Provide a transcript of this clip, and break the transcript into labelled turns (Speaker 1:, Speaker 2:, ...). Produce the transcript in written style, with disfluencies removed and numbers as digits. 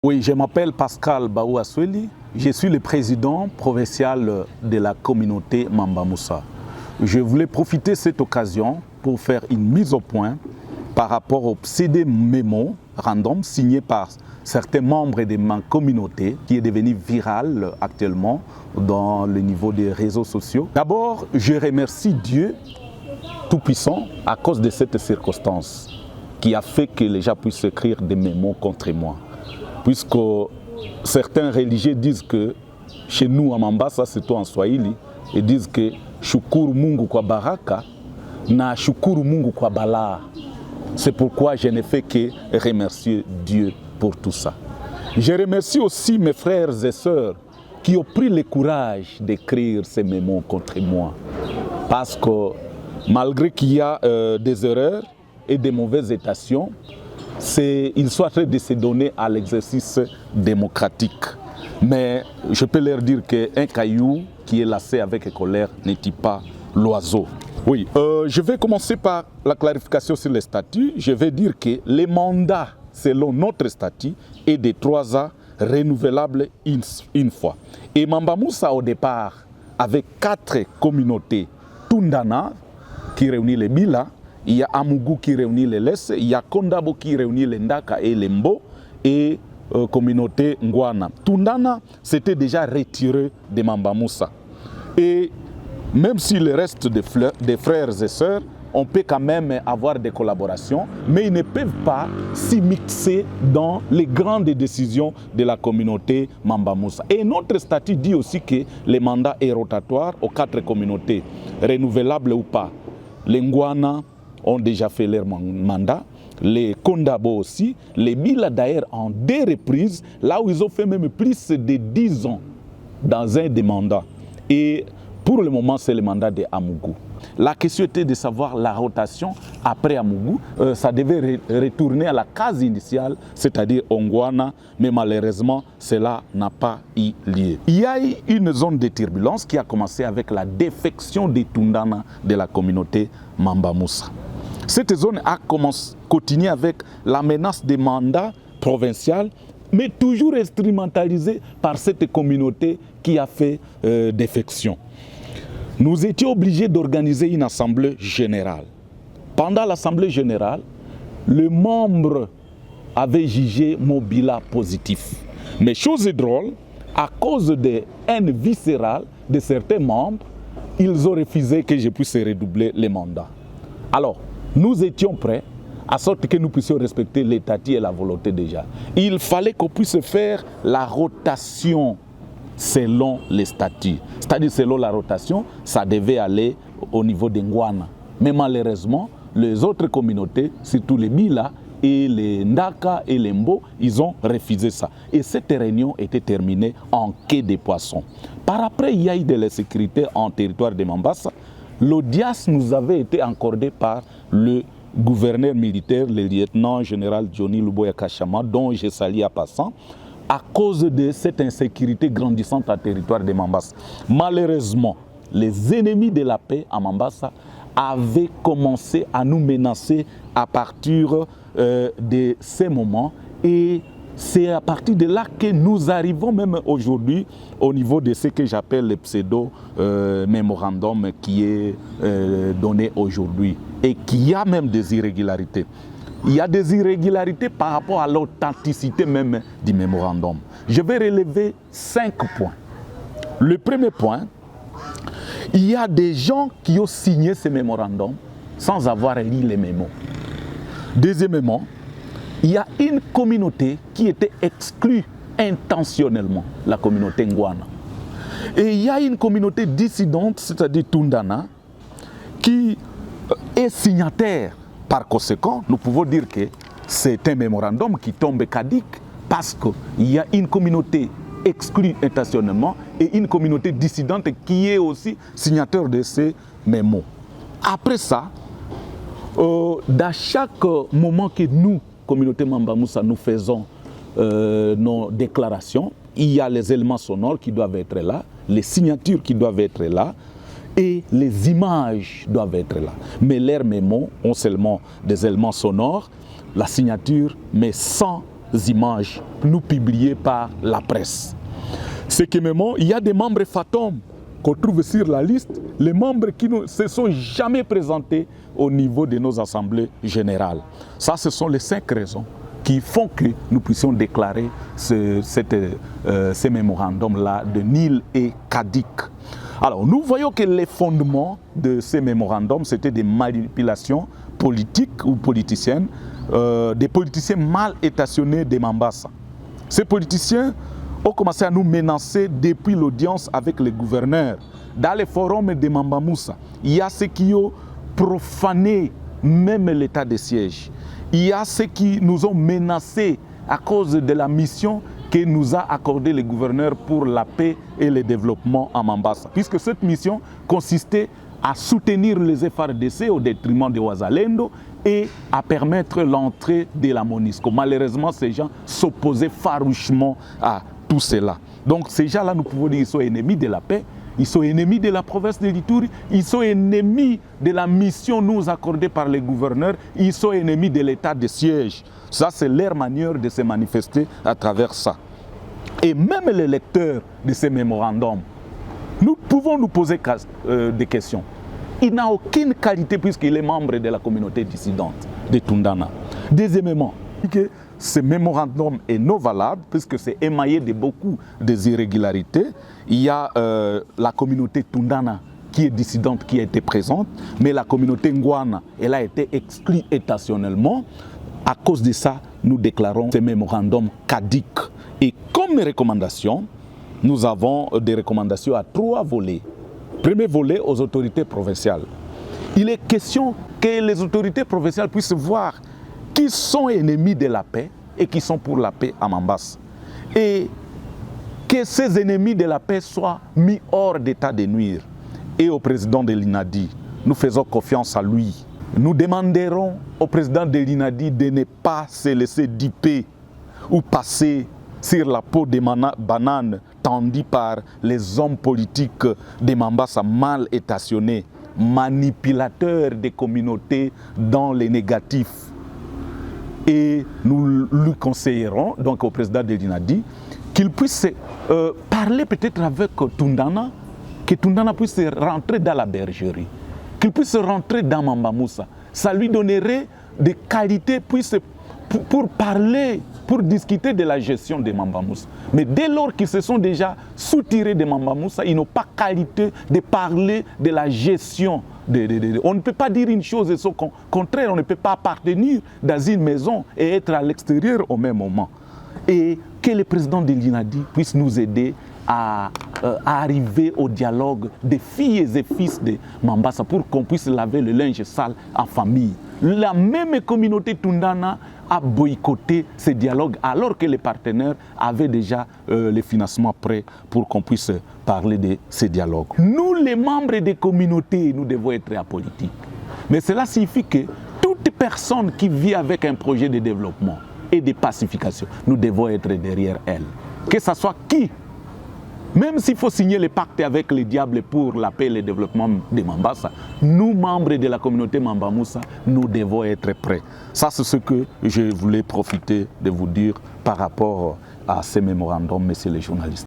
Speaker 1: Oui, je m'appelle Pascal Baouasweli. Je suis le président provincial de la communauté Mamba Moussa. Je voulais profiter de cette occasion pour faire une mise au point par rapport au CD mémo random signé par certains membres de ma communauté qui est devenu viral actuellement dans le niveau des réseaux sociaux. D'abord, je remercie Dieu Tout-Puissant à cause de cette circonstance qui a fait que les gens puissent écrire des mémos contre moi. Puisque certains religieux disent que chez nous à Mambasa, c'est toi en Swahili, ils disent que shukuru Mungu kwa baraka na shukuru Mungu kwa balaa. C'est pourquoi je ne fais que remercier Dieu pour tout ça. Je remercie aussi mes frères et sœurs qui ont pris le courage d'écrire ces mémos contre moi. Parce que malgré qu'il y a des erreurs et des mauvaises intentions, ils sont en train de se donner à l'exercice démocratique. Mais je peux leur dire qu'un caillou qui est lassé avec colère ne tue pas l'oiseau. Oui, je vais commencer par la clarification sur les statuts. Je vais dire que les mandats, selon notre statut, est de 3 ans renouvelables une fois. Et Mamba Moussa, au départ, avec 4 communautés, Tundana, qui réunit les Bila, il y a Amugu qui réunit les Lesse, il y a Kondabo qui réunit les Ndaka et les Mbo, et communauté Ngwana. Tundana s'était déjà retiré de Mamba Moussa. Et même si le reste des frères et sœurs, on peut quand même avoir des collaborations, mais ils ne peuvent pas s'immiscer dans les grandes décisions de la communauté Mamba Moussa. Et notre statut dit aussi que les mandats est rotatoire aux 4 communautés, renouvelables ou pas. Les Ngwana ont déjà fait leur mandat, les Kondabo aussi, les Bila d'ailleurs en 2 reprises, là où ils ont fait même plus de 10 ans dans un des mandats. Et pour le moment, c'est le mandat de Amugu. La question était de savoir la rotation après Amugu. Ça devait retourner à la case initiale, c'est-à-dire Ongwana, mais malheureusement, cela n'a pas eu lieu. Il y a eu une zone de turbulence qui a commencé avec la défection des Tundana de la communauté Mamba Moussa. Cette zone a continué avec la menace des mandats provinciaux, mais toujours instrumentalisée par cette communauté qui a fait défection. Nous étions obligés d'organiser une assemblée générale. Pendant l'assemblée générale, le membre avait jugé mon bilan positif. Mais chose drôle, à cause de haine viscérale de certains membres, ils ont refusé que je puisse redoubler les mandats. Alors, nous étions prêts, à sorte que nous puissions respecter l'état et la volonté déjà. Il fallait qu'on puisse faire la rotation selon les statuts. C'est-à-dire selon la rotation, ça devait aller au niveau des Ngwana. Mais malheureusement, les autres communautés, surtout les Bila et les Ndaka et les Mbo, ils ont refusé ça. Et cette réunion était terminée en quai des poissons. Par après, il y a eu de l'insécurité en territoire de Mambasa. L'audience nous avait été accordée par le gouverneur militaire, le lieutenant général Johnny Luboya Kachama, dont je salue à passant, à cause de cette insécurité grandissante en territoire de Mambasa. Malheureusement, les ennemis de la paix à Mambasa avaient commencé à nous menacer à partir de ces moments, et c'est à partir de là que nous arrivons même aujourd'hui au niveau de ce que j'appelle le pseudo-mémorandum qui est donné aujourd'hui et qui a même des irrégularités. Il y a des irrégularités par rapport à l'authenticité même du mémorandum. Je vais relever 5 points. Le premier point, il y a des gens qui ont signé ce mémorandum sans avoir lu les mémos. Deuxièmement, il y a une communauté qui était exclue intentionnellement, la communauté Ngwana. Et il y a une communauté dissidente, c'est-à-dire Tundana, qui est signataire. Par conséquent, nous pouvons dire que c'est un mémorandum qui tombe caduc parce qu'il y a une communauté exclue intentionnellement et une communauté dissidente qui est aussi signataire de ces mémos. Après ça, dans chaque moment que nous, communauté Mamba Moussa, nous faisons nos déclarations, il y a les éléments sonores qui doivent être là, les signatures qui doivent être là, et les images doivent être là. Mais leurs mémos ont seulement des éléments sonores, la signature, mais sans images nous publiées par la presse. C'est que même il y a des membres fantômes qu'on trouve sur la liste, les membres qui ne se sont jamais présentés au niveau de nos assemblées générales. Ça, ce sont les 5 raisons qui font que nous puissions déclarer ces mémorandums-là de nil et caducs. Alors, nous voyons que les fondements de ces mémorandums, c'était des manipulations politiques ou politiciennes, des politiciens mal étationnés de Mambasa. Ces politiciens ont commencé à nous menacer depuis l'audience avec les gouverneurs. Dans les forums de Mamba Moussa, il y a ceux qui ont profané même l'état de siège. Il y a ceux qui nous ont menacés à cause de la mission que nous a accordé le gouverneur pour la paix et le développement à Mambasa. Puisque cette mission consistait à soutenir les FARDC au détriment de Ouazalendo et à permettre l'entrée de la MONUSCO. Malheureusement, ces gens s'opposaient farouchement à tout cela. Donc ces gens-là, nous pouvons dire qu'ils sont ennemis de la paix, ils sont ennemis de la province de l'Ituri, ils sont ennemis de la mission nous accordée par les gouverneurs, ils sont ennemis de l'état de siège. Ça, c'est leur manière de se manifester à travers ça. Et même les lecteurs de ces mémorandums, nous pouvons nous poser des questions. Il n'a aucune qualité puisqu'il est membre de la communauté dissidente de Tundana. Deuxièmement, que ce mémorandum est non valable puisque c'est émaillé de beaucoup d'irrégularités. Il y a la communauté Tundana qui est dissidente, qui a été présente, mais la communauté Ngwana, elle a été exclue étationnellement. À cause de ça, nous déclarons ce mémorandum caduc. Et comme recommandation, nous avons des recommandations à 3 volets. Premier volet, aux autorités provinciales. Il est question que les autorités provinciales puissent voir qui sont ennemis de la paix et qui sont pour la paix à Mambasa. Et que ces ennemis de la paix soient mis hors d'état de nuire. Et au président de l'INADI, nous faisons confiance à lui. Nous demanderons au président de l'INADI de ne pas se laisser duper ou passer sur la peau de banane tendue par les hommes politiques de Mambasa mal étationnés, manipulateurs des communautés dans les négatifs. Et nous lui conseillerons, donc au président de l'INADI, qu'il puisse parler peut-être avec Tundana, que Tundana puisse rentrer dans la bergerie, qu'il puisse rentrer dans Mamba Moussa. Ça lui donnerait des qualités pour parler, pour discuter de la gestion de Mamba Moussa. Mais dès lors qu'ils se sont déjà soutirés de Mamba Moussa, ils n'ont pas qualité de parler de la gestion. On ne peut pas dire une chose et son contraire, on ne peut pas appartenir dans une maison et être à l'extérieur au même moment. Et que le président de l'INADI puisse nous aider à arriver au dialogue des filles et fils de Mambasa pour qu'on puisse laver le linge sale en famille. La même communauté Tundana a boycotté ce dialogue alors que les partenaires avaient déjà les financements prêts pour qu'on puisse parler de ce dialogue. Nous, les membres des communautés, nous devons être apolitiques. Mais cela signifie que toute personne qui vit avec un projet de développement et de pacification, nous devons être derrière elle. Que ce soit qui, même s'il faut signer le pacte avec les diables pour la paix et le développement de Mambasa, nous, membres de la communauté Mamba Moussa, nous devons être prêts. Ça, c'est ce que je voulais profiter de vous dire par rapport à ces mémorandums, messieurs les journalistes.